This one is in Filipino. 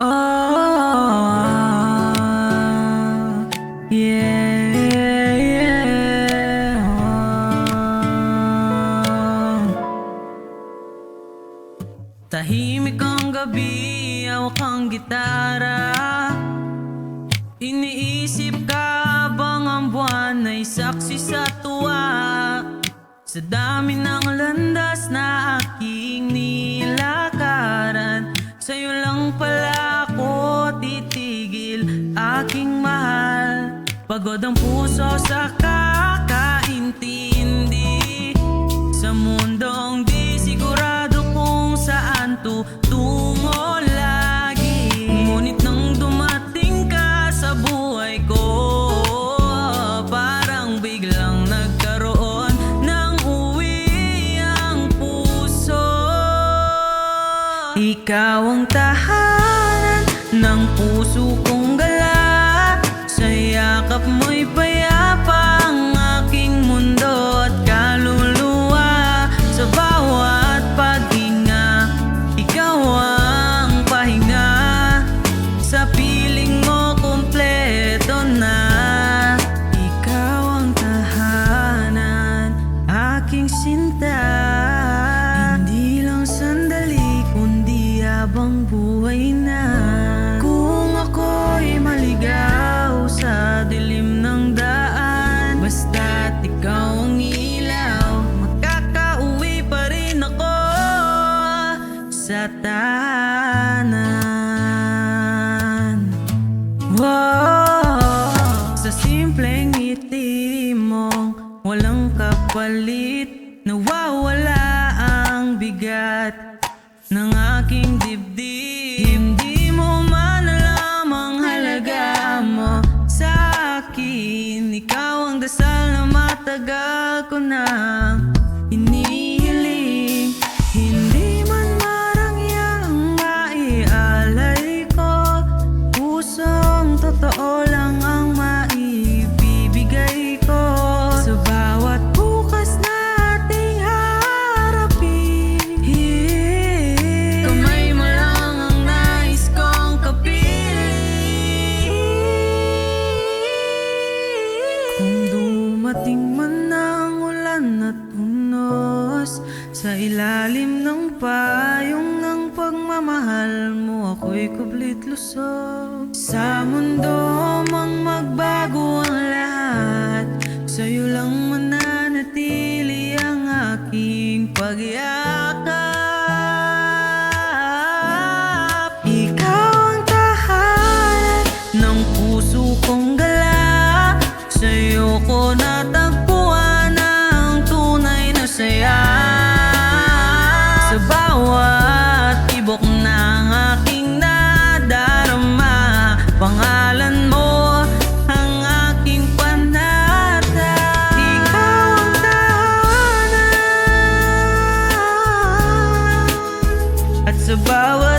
Oh, yeah, yeah. Tahimik ang gabi, hawak ang gitara. Iniisip ka bang ang buwan ay saksi sa tuwa? Sa dami ng landas na aking nilakaran, sa'yo lang pala ako titigil, aking mahal. Pagod ang puso sa kakaintindi, sa mundong di sigurado kung saan tutungo lagi. Ngunit nang dumating ka sa buhay ko, parang biglang nagkaroon ng uwi ang puso. Ikaw ang tahanan ng puso kong gala, sa yakap mo'y payapa ang aking mundo at kaluluwa. Sa bawat paghinga, ikaw ang pahinga, sa piling mo kumpleto na. Ikaw ang tahanan, aking sinta, hindi lang sandali kundi habang buhay na. Kung ako'y maligaw sa dilim ng daan, basta't ikaw ang ilaw, makakauwi pa rin ako sa tahanan. Wow, sa simpleng ngiti mong walang kapalit, nawawala ang bigat ng aking dibdib. Hindi mo man alam ang halaga mo sa akin. Ikaw ang dasal na matagal ko nang inihiling. Hindi man marangyang maialay ko, pusong totoo lang ang maibibigay ko. Sa bawat bukas na ating harapin, kamay mo lang ang nais kong kapiling. Kung dumating man ang ulan at unos, sa ilalim ng payong ng pagmamahal mo, ako'y kublit lusog. Sa mundo mang magbago ang lahat, sa'yo lang mananatili ang aking pagyakap. Ikaw ang tahanan ng puso kong gala, sa'yo ko natagpuan ang tunay na saya. Sa bawat tibok ng aking nadarama, pangalan mo ang aking panata. Ikaw ang tahanan, at sa bawat